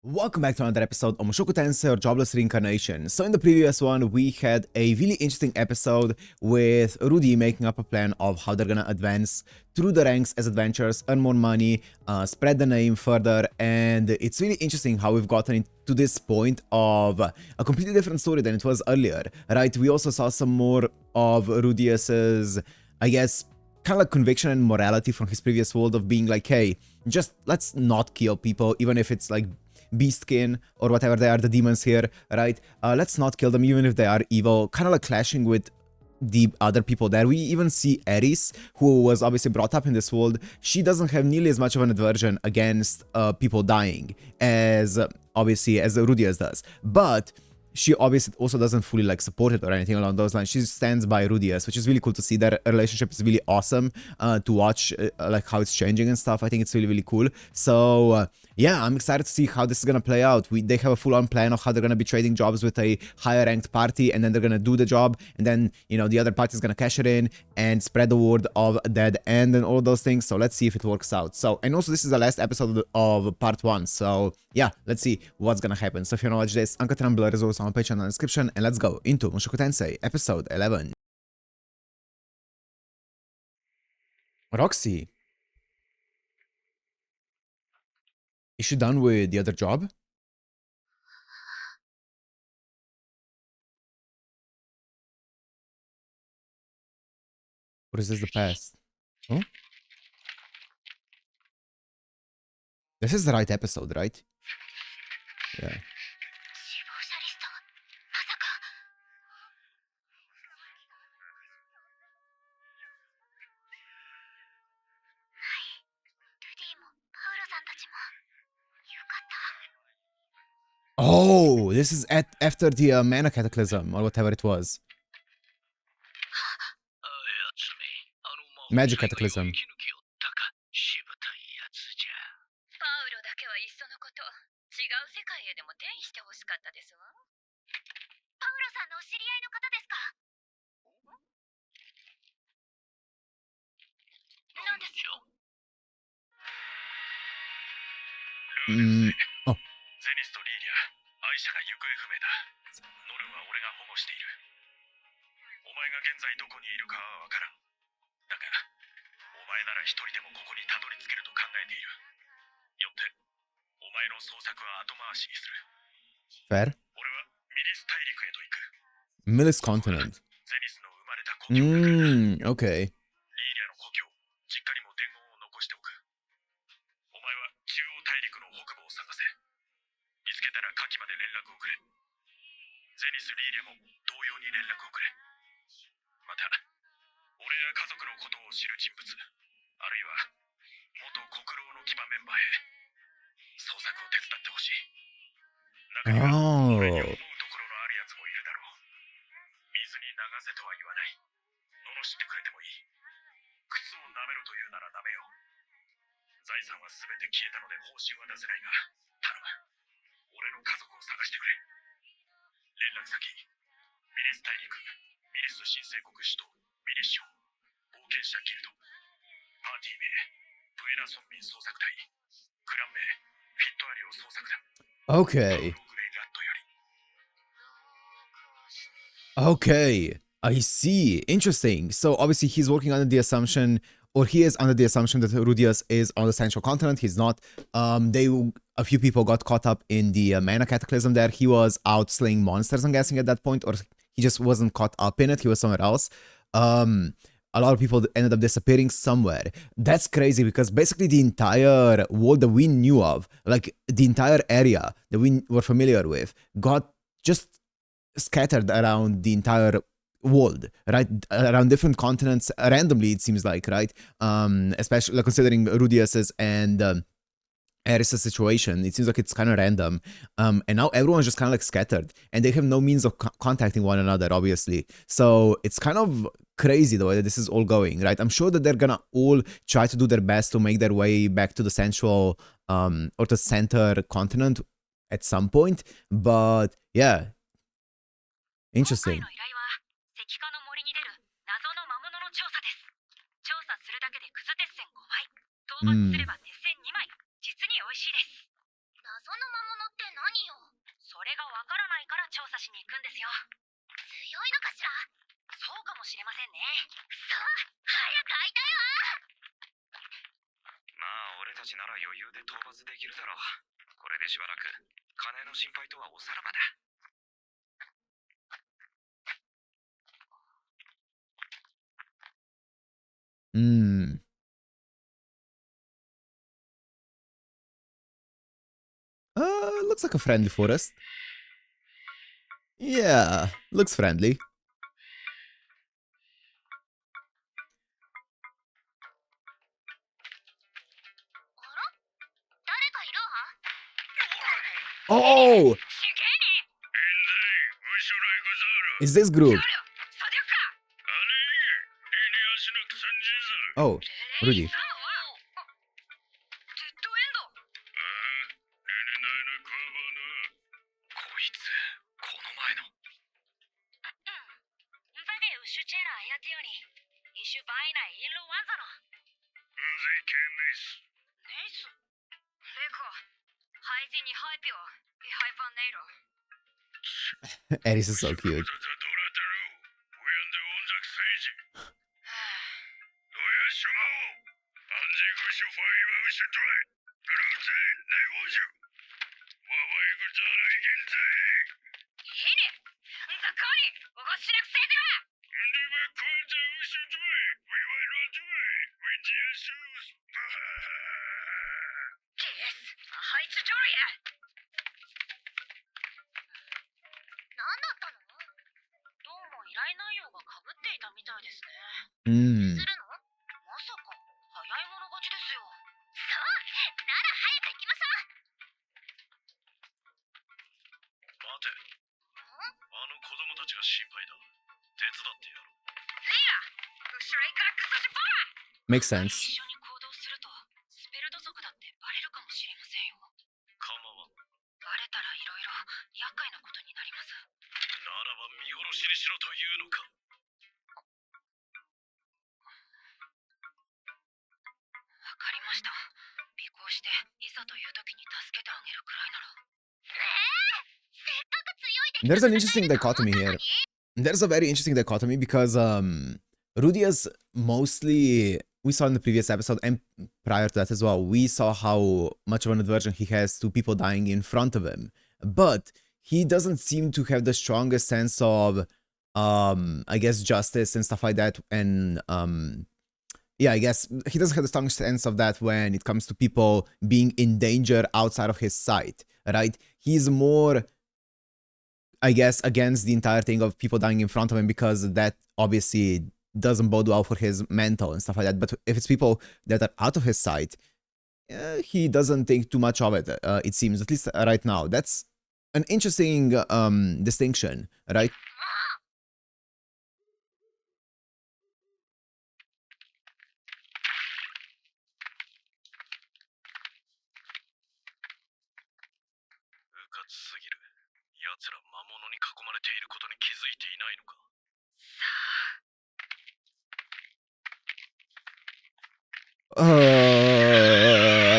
Welcome back to another episode of Mushoku Tensei or Jobless Reincarnation. So in the previous one, we had a really interesting episode with Rudy making up a plan of how they're gonna advance through the ranks as adventurers, earn more money, spread the name further, and it's really interesting how we've gotten to this point of a completely different story than it was earlier, right? We also saw some more of Rudeus's, I guess, kind of like conviction and morality from his previous world of being like, hey, just let's not kill people, even if it's like beastkin or whatever they are, the demons here, right? Let's not kill them even if they are evil, kind of like clashing with the other people there. We even see Eris, who was obviously brought up in this world. She doesn't have nearly as much of an aversion against people dying as obviously as Rudeus does, but she obviously also doesn't fully like support it or anything along those lines. She stands by Rudeus, which is really cool to see. Their relationship is really awesome to watch, like how it's changing and stuff. I think it's really, really cool. So yeah, I'm excited to see how this is gonna play out. They have a full-on plan of how they're gonna be trading jobs with a higher ranked party, and then they're gonna do the job, and then, you know, the other party is gonna cash it in and spread the word of dead end and all those things. So let's see if it works out. So, and also this is the last episode of part 1. So yeah, let's see what's gonna happen. So if you wanna watch this, Uncut Tumblr is also on Patreon in the description, and let's go into Mushoku Tensei episode 11. Roxy, is she done with the other job? Or is this the past? Oh? This is the right episode, right? Yeah. Oh, this is after the mana cataclysm or whatever it was. Magic cataclysm. Oh. フェル Millis continent. Okay. Oh. Okay. Okay, I see. Interesting. So obviously he's working under the assumption, or he is under the assumption that Rudeus is on the Central Continent. He's not. A few people got caught up in the mana cataclysm there. He was out slaying monsters, I'm guessing, at that point, or he just wasn't caught up in it. He was somewhere else. A lot of people ended up disappearing somewhere. That's crazy because basically the entire world that we knew of, like the entire area that we were familiar with, got just scattered around the entire world, right? Around different continents, randomly, it seems like, right? Especially like, considering Rudeus's and Eris's situation, it seems like it's kind of random. And now everyone's just kind of like scattered, and they have no means of contacting one another, obviously. So it's kind of crazy the way that this is all going, right? I'm sure that they're gonna all try to do their best to make their way back to the central or the center continent at some point, but yeah. Interesting. 何よ。それがわからないから調査しに行くんですよ。強いのかしら。そうかもしれませんね。そう、早く会いたいわ。まあ俺たちなら余裕で討伐できるだろう。これでしばらく金の心配とはおさらばだ。Looks like a friendly forest. Yeah, looks friendly. Oh! Is this group? Oh, Rudy. Eris is so cute. Mm. メイ Makes sense. していざという時に助けてあげるくらいなら。There's an interesting dichotomy here. There's a very interesting dichotomy because Rudeus mostly, we saw in the previous episode and prior to that as well, we saw how much of an aversion he has to people dying in front of him. But he doesn't seem to have the strongest sense of I guess justice and stuff like that, and yeah, I guess he doesn't have the strongest sense of that when it comes to people being in danger outside of his sight, right? He's more, I guess, against the entire thing of people dying in front of him because that obviously doesn't bode well for his mental and stuff like that. But if it's people that are out of his sight, he doesn't think too much of it, it seems, at least right now. That's an interesting distinction, right?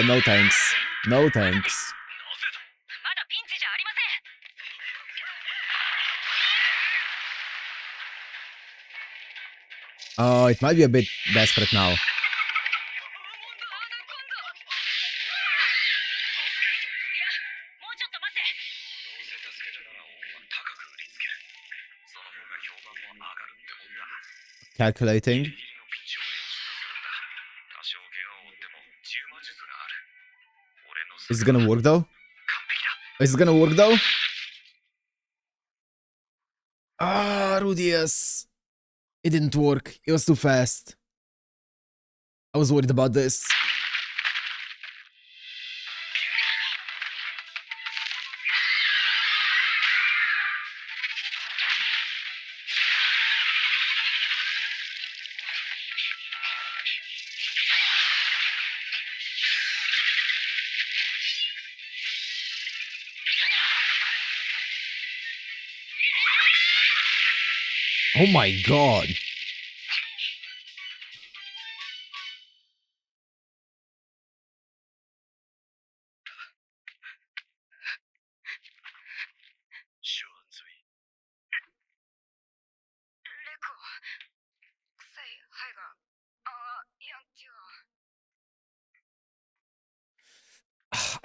No thanks. No thanks. Oh, it might be a bit desperate now. Calculating. Is it gonna work though? Is it gonna work though? Ah, Rudeus. It didn't work. It was too fast. I was worried about this. Oh my god.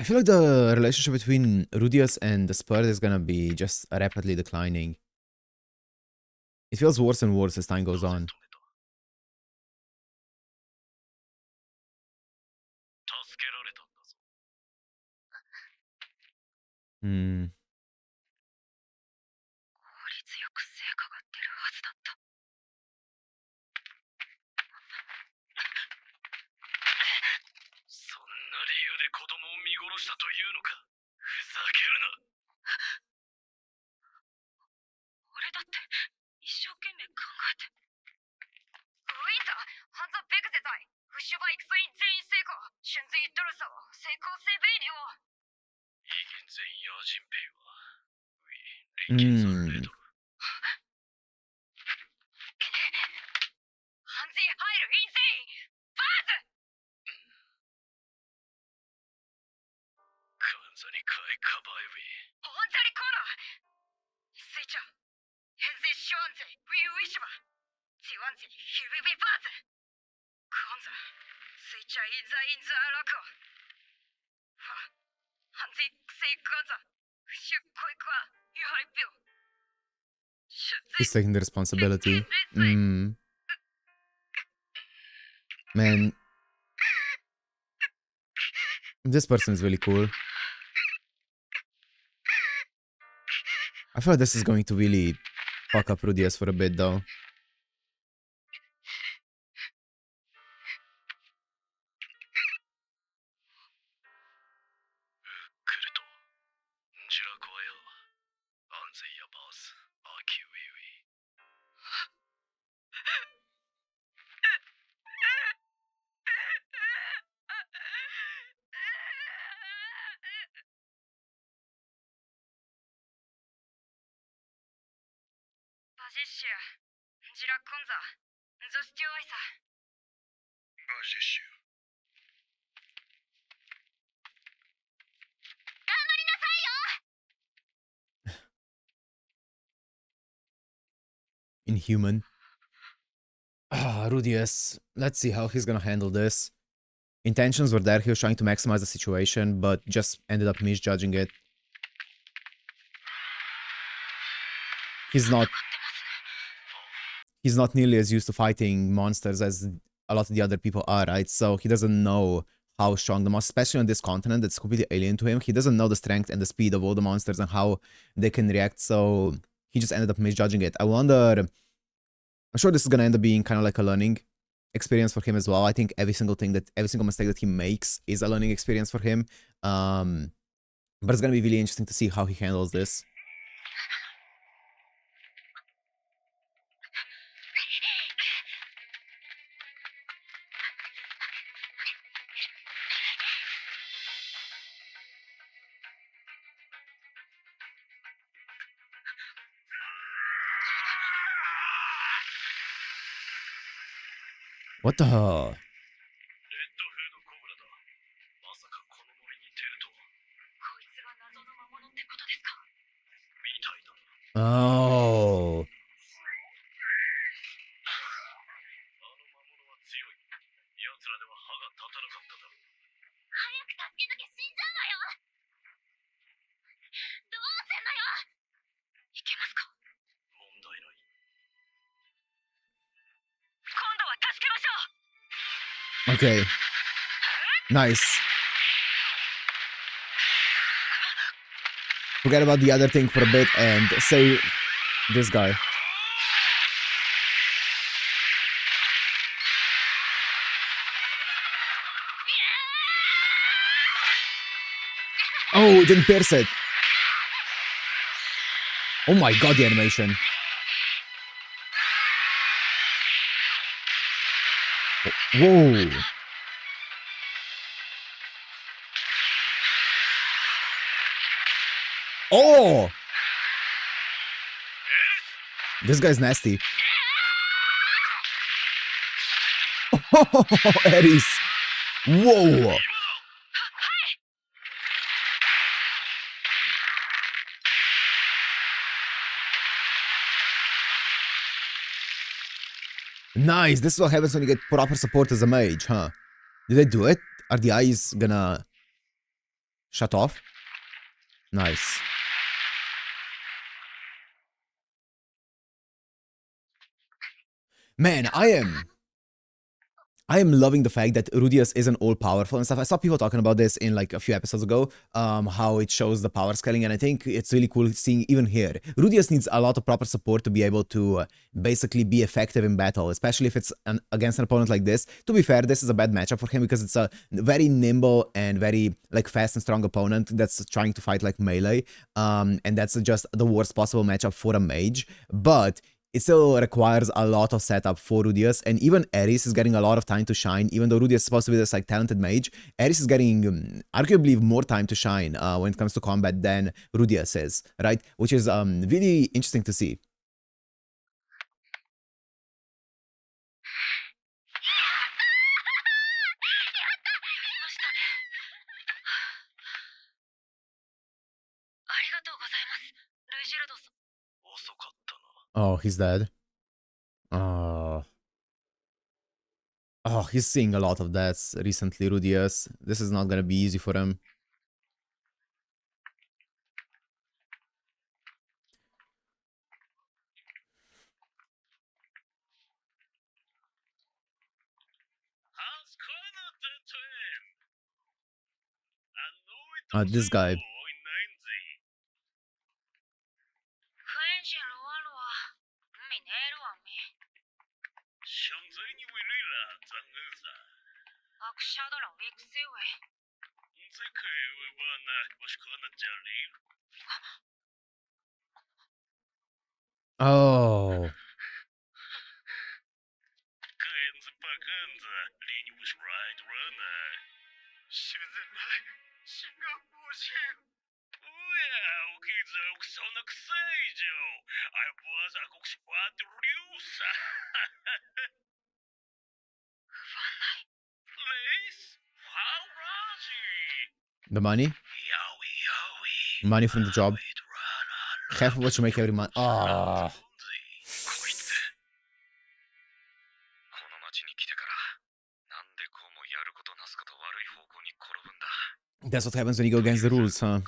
feel like the relationship between Rudeus and the Spurt is gonna be just rapidly declining. It feels worse and worse as time goes on. 助けられたんだぞ。Hmm. 効率よく成果が出るはずだった。そんな理由で子供を見殺したというのか。ふざけるな。俺だって一生懸命考えて。ウィンター、ハンザベグゼザイ、フッシュバイクスイン全員成功、春ズイットルサを成功セベイリを。イギン全員アジンペイは、ウィ、リンキンさんレドル。ハンズイ入るインセイン、バーズ。カンザにカイカバイウィ。ホンザリコーナー。スイちゃん、ヘンゼシュワンゼ、ウィウィシュバ。ジワンゼ、ヒビビバーズ。コンザ、スイちゃんインザインザラコ。ファ、ハンズイクセイコンザ、フシュコイクワ、ユハイピョ。He's taking the responsibility. Man. This person is really cool. I feel like this is going to really fuck up Rudeus for a bit though. 来ると。ジュラコアよ。安全やバース、アキウィウィ。バジッシュ、ジラコンザ、ゾスチュアイサ。バジェシュ。頑張りなさいよ。 Inhuman. Ah, Rudeus. Let's see how he's gonna handle this. Intentions were there, he was trying to maximize the situation, but just ended up misjudging it. He's not nearly as used to fighting monsters as a lot of the other people are, right? So he doesn't know how strong the monsters, especially on this continent that's completely alien to him. He doesn't know the strength and the speed of all the monsters and how they can react, so he just ended up misjudging it. I wonder... I'm sure this is gonna end up being kind of like a learning experience for him as well. I think every single mistake that he makes is a learning experience for him. But it's gonna be really interesting to see how he handles this. What the hell? レッドフードコブラだ。まさかこの森に出るとは。こいつが謎の魔物ってことですか。みたいだな。Oh. あの魔物は強い。奴らでは歯が立たなかっただろう。早く助けなきゃ死んじゃうわよ。どうすんのよ。いけますか。問題ない。今度は助けましょう。 Okay. Nice. Forget about the other thing for a bit and save this guy. Oh, it didn't pierce it. Oh my god, the animation. Whoa. Oh! This guy's nasty. Oh, Ares. Whoa. Nice. This is what happens when you get proper support as a mage, huh? Did they do it? Are the eyes gonna Shut off. Nice. Man, I am loving the fact that Rudeus isn't all powerful and stuff. I saw people talking about this in like a few episodes ago, how it shows the power scaling, and I think it's really cool seeing even here. Rudeus needs a lot of proper support to be able to basically be effective in battle, especially if it's against an opponent like this. To be fair, this is a bad matchup for him because it's a very nimble and very like fast and strong opponent that's trying to fight like melee, and that's just the worst possible matchup for a mage. But it still requires a lot of setup for Rudeus, and even Eris is getting a lot of time to shine. Even though Rudeus is supposed to be this like talented mage, Eris is getting arguably more time to shine when it comes to combat than Rudeus is, right? Which is really interesting to see. Oh, he's dead. Oh, he's seeing a lot of deaths recently, Rudeus. This is not gonna be easy for him. This guy. Oh. The money? Money from the job. Half of what you make every month. Ah. That's what happens when you go against the rules, huh?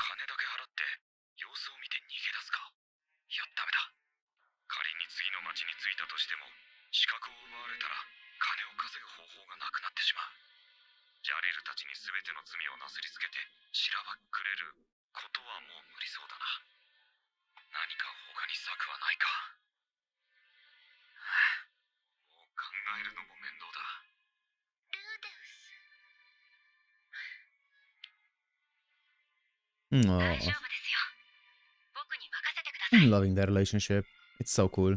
Oh. I'm loving their relationship. It's so cool.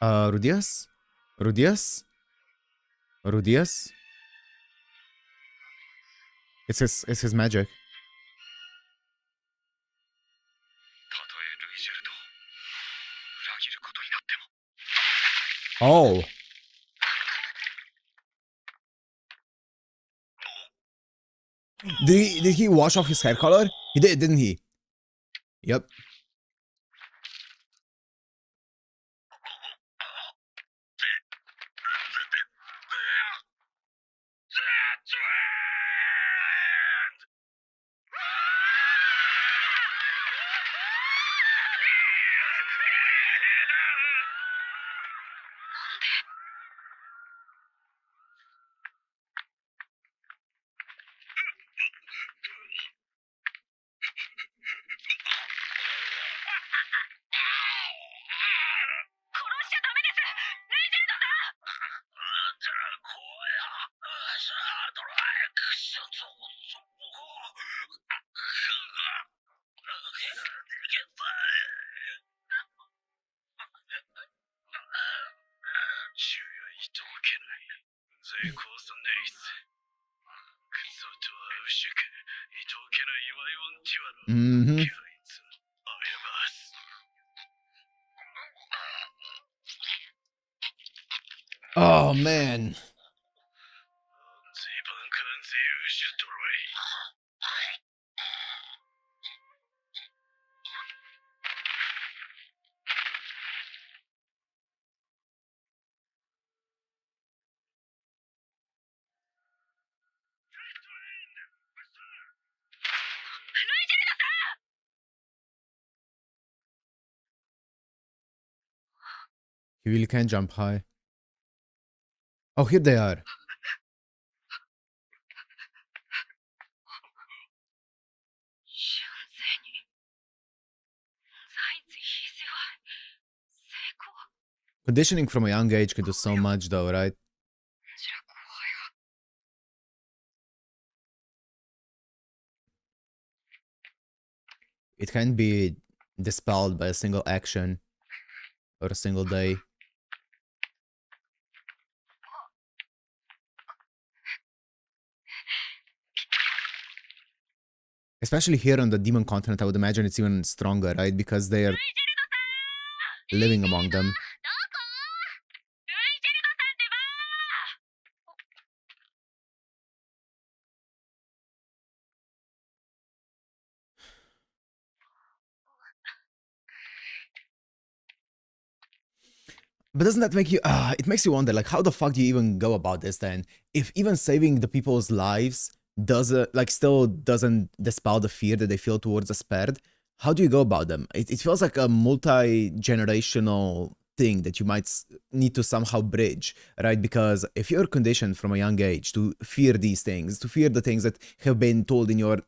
Rudeus? Rudeus? Rudeus? It's his magic. Oh. Did he wash off his hair color? He did, didn't he? Yep. Mm-hmm. Oh, man. He really can't jump high. Oh, here they are. 純粋に在地非常成功 Conditioning from a young age can do so much though, right? じゃ怖いわ It can't be dispelled by a single action or a single day. Especially here on the demon continent, I would imagine it's even stronger, right? Because they are living among them. どこルイジェルドさんってば But doesn't that make you, it makes you wonder, like, how the fuck do you even go about this then? If even saving the people's lives still doesn't dispel the fear that they feel towards the spared, how do you go about them? It feels like a multi-generational thing that you might need to somehow bridge, right? Because if you're conditioned from a young age to fear these things, to fear the things that have been told in your,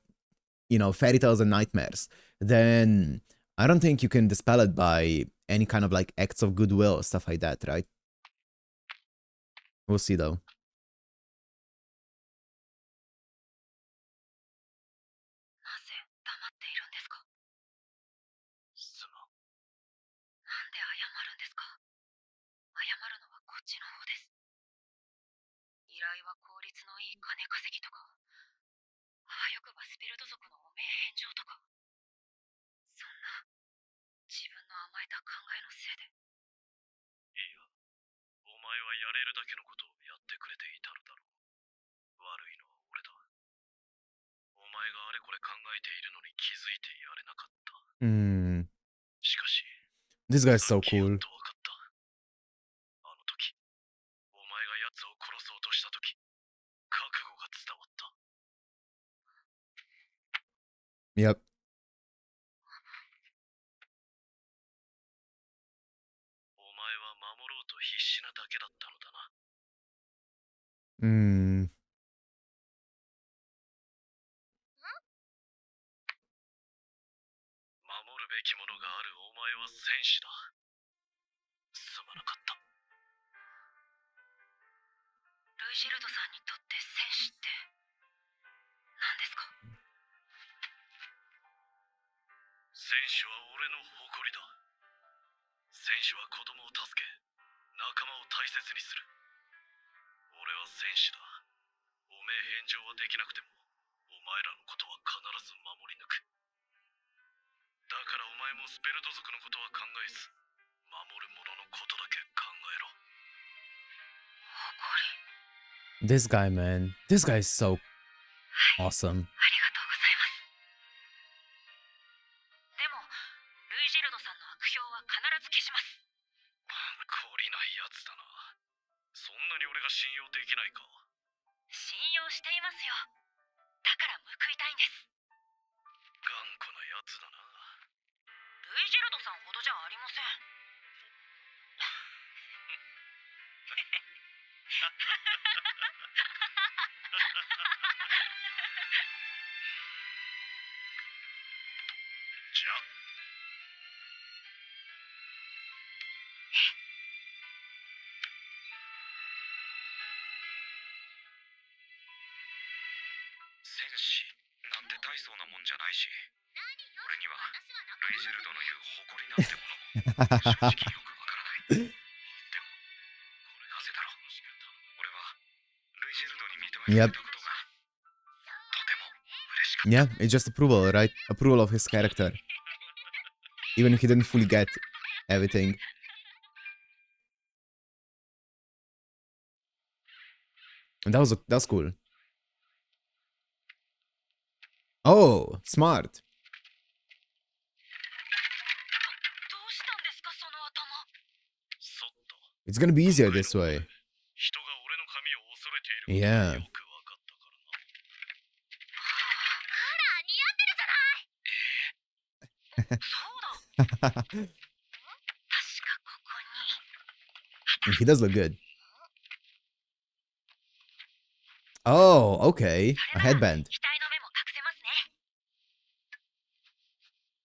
fairy tales and nightmares, then I don't think you can dispel it by any kind of like acts of goodwill, stuff like that, right? We'll see though. なぜ黙っているんですかすまん。なんで謝るんですか謝るのはこっちの方です依頼は効率のいい金稼ぎとかあわよくばスペルト族の汚名返上とかそんな自分の甘えた考えのせいでいや、お前はやれるだけのことをやってくれていたのだろう。悪いのは俺だ。お前があれこれ考えているのに気づいてやれなかった。しかし、This guy's so さっきやっ cool. と分かった。あの時、お前が奴を殺そうとした時、覚悟が伝わった。Yep. お前は守ろうと必死なだけだったのだな。守るべきものがあるお前は戦士だ。すまなかった。ルイジェルドさんにとって戦士って何ですか戦士は俺の誇りだ。戦士は子供を助け、仲間を大切にする。俺は戦士だ。汚名返上はできなくても、お前らのことは必ず守り抜く。だからお前もスペルト族のことは考えず、守る者のことだけ考えろ。誇り This guy, man. This guy is so はい awesome. ありがとうございますでもルイジェルドさんの悪評は必ず消します懲りないやつだな。そんなに俺が信用できないか。信用していますよだから報いたいんです頑固なやつだな。ルイジェルドさんほどじゃありませんじゃあ戦士なんて大層なもんじゃないし、俺にはルイジェルドの言う誇りなんてものも正直よくわからない。でも、これなぜだろう。俺はルイジェルドに認められたことがとても嬉しかった。 Yeah, it's just approval, right? Approval of his character. Even if he didn't fully get everything. And that was cool. Oh, smart. どうしたんですかその頭そっと It's gonna be easier this way. 人が俺の髪を恐れていることが Yeah. よくわかったからな。あら似合ってるじゃないそうだ確かここに He does look good. Oh, okay. A headband. 額の目も隠せますね。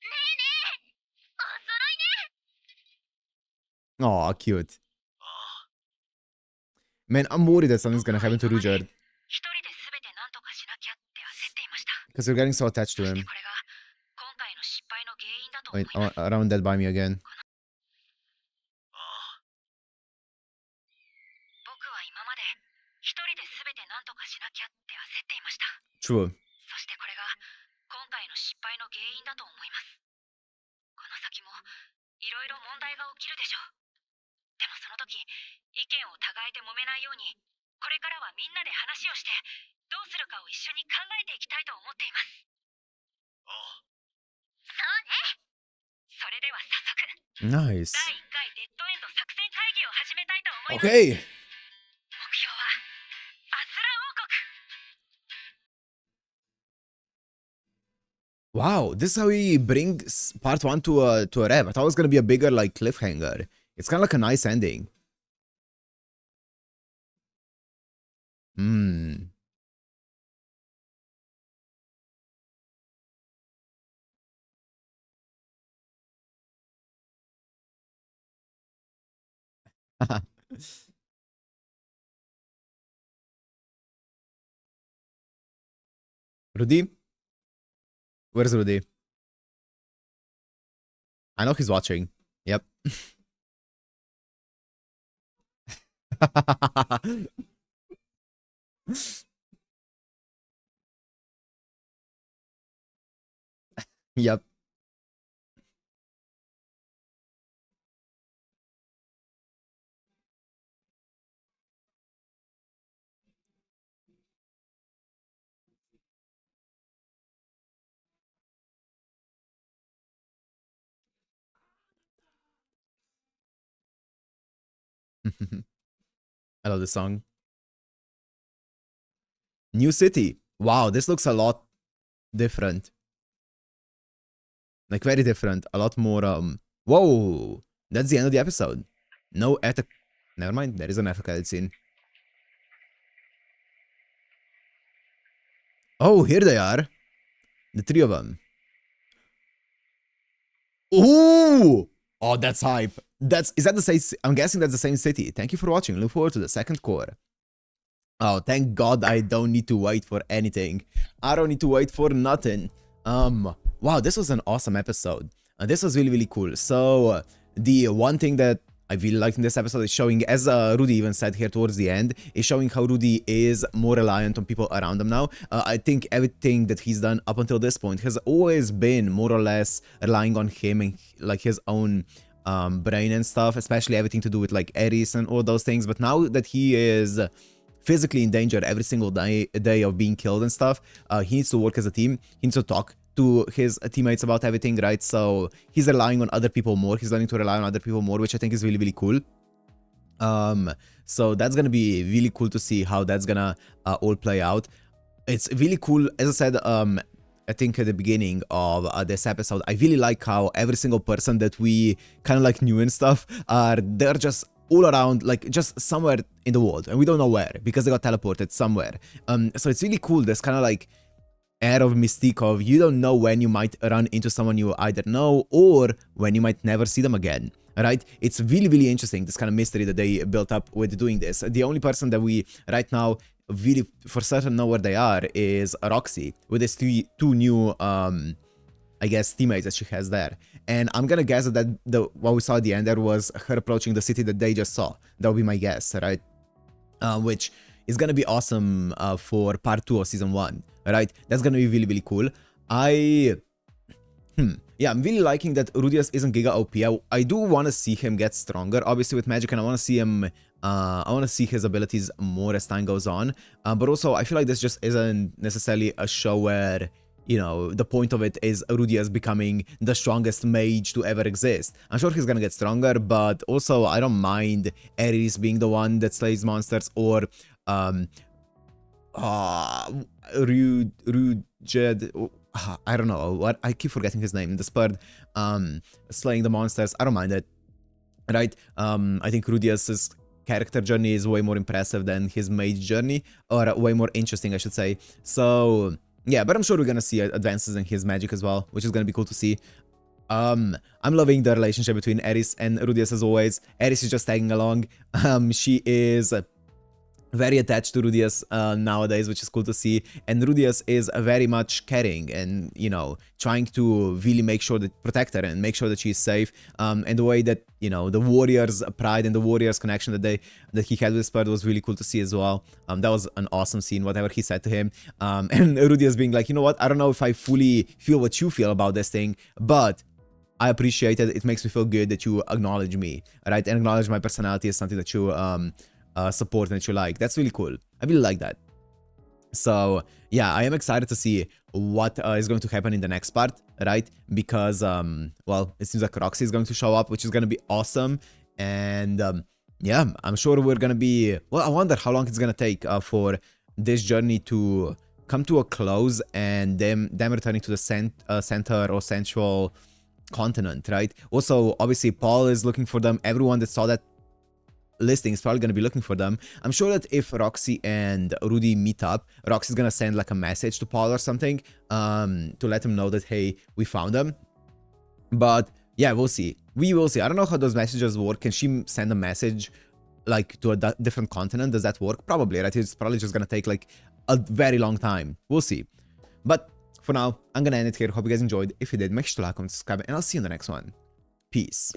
ねえねえ、お揃いね。 Oh, cute. Man, I'm worried that something's gonna happen to Rudyard. 一人で全て何とかしなきゃって焦っていました。 Because you're getting so attached to そして him. これが今回の失敗の原因だと思 Wait, います。 around that by me again. 僕は今まで一人で全て何とかしなきゃって焦っていました。 True. そしてこれが今回の失敗の原因だと思います。この先もいろいろ問題が起きるでしょう。でもその時、意見を互いで揉めないように、これからはみんなで話をして、どうするかを一緒に考えていきたいと思っています。そうね。それでは早速、 Nice. 第1回デッドエンド作戦会議を始めたいと思います。 Okay. 目標はアスラ王国。 Wow, this is how he brings part 1 to a wrap. I thought it was gonna be a bigger like cliffhanger. It's kind of like a nice ending. Hmm. Rudy? Where's Rudy? I know he's watching. Yep. Yep. I love this song. New city. Wow, this looks a lot different. Like very different. A lot more whoa. That's the end of the episode. No ethic. Never mind, there is an ethical scene. Oh, here they are. The three of them. Ooh! Oh, that's hype. Is that the same? I'm guessing that's the same city. Thank you for watching. Look forward to the second core. Oh, thank God I don't need to wait for anything. I don't need to wait for nothing. Wow, this was an awesome episode. This was really, really cool. So, the one thing that I really liked in this episode is showing, as Rudy even said here towards the end, is showing how Rudy is more reliant on people around him now. I think everything that he's done up until this point has always been more or less relying on him and like his own brain and stuff, especially everything to do with like Ares and all those things. But now that he is physically in danger every single day of being killed and stuff, he needs to work as a team. He needs to talk to his teammates about everything, right? So he's relying on other people more. He's learning to rely on other people more, which I think is really, really cool. So that's gonna be really cool to see how that's gonna all play out. It's really cool, as I said, I think at the beginning of this episode, I really like how every single person that we kind of like knew and stuff they're just all around, like just somewhere in the world, and we don't know where because they got teleported somewhere. So it's really cool. There's kind of like air of mystique of you don't know when you might run into someone you either know or when you might never see them again, right? It's really, really interesting, this kind of mystery that they built up with doing this. The only person that we right now really for certain know where they are is Roxy, with his two new I guess teammates that she has there. And I'm gonna guess that what we saw at the end there was her approaching the city that they just saw. That would be my guess, right? Which is gonna be awesome for part 2 of season 1, right? That's gonna be really, really cool. Yeah, I'm really liking that Rudeus isn't Giga OP. I do want to see him get stronger, obviously, with magic, and I want to see him, I want to see his abilities more as time goes on. But also, I feel like this just isn't necessarily a show where, you know, the point of it is Rudeus becoming the strongest mage to ever exist. I'm sure he's gonna get stronger, but also, I don't mind Ares being the one that slays monsters, or Rujed, I don't know what, I keep forgetting his name, the Spurred, slaying the monsters. I don't mind it, right? I think Rudeus is character journey is way more impressive than his mage journey, or way more interesting, I should say. So yeah, but I'm sure we're gonna see advances in his magic as well, which is gonna be cool to see. I'm loving the relationship between Eris and Rudeus as always. Eris is just tagging along. She is very attached to Rudeus nowadays, which is cool to see. And Rudeus is very much caring and, you know, trying to really make sure that protect her and make sure that she's safe. And the way that, you know, the warriors' pride and the warriors' connection that he had with Spud was really cool to see as well. That was an awesome scene, whatever he said to him. And Rudeus being like, you know what, I don't know if I fully feel what you feel about this thing, but I appreciate it. It makes me feel good that you acknowledge me, right? And acknowledge my personality as something that you support and that you like. That's really cool. I really like that. So yeah, I am excited to see what is going to happen in the next part, right? Because well, it seems like Roxy is going to show up, which is going to be awesome. And yeah, I'm sure we're going to be, well, I wonder how long it's going to take for this journey to come to a close and them returning to the center or central continent, right? Also, obviously, Paul is looking for them. Everyone that saw that listing is probably going to be looking for them. I'm sure that if Roxy and Rudy meet up, Roxy's going to send like a message to Paul or something to let him know that, hey, we found them. But yeah, we'll see. We will see. I don't know how those messages work. Can she send a message like to a different continent? Does that work? Probably, right? It's probably just going to take like a very long time. We'll see. But for now, I'm going to end it here. Hope you guys enjoyed. If you did, make sure to like, comment, subscribe, and I'll see you in the next one. Peace.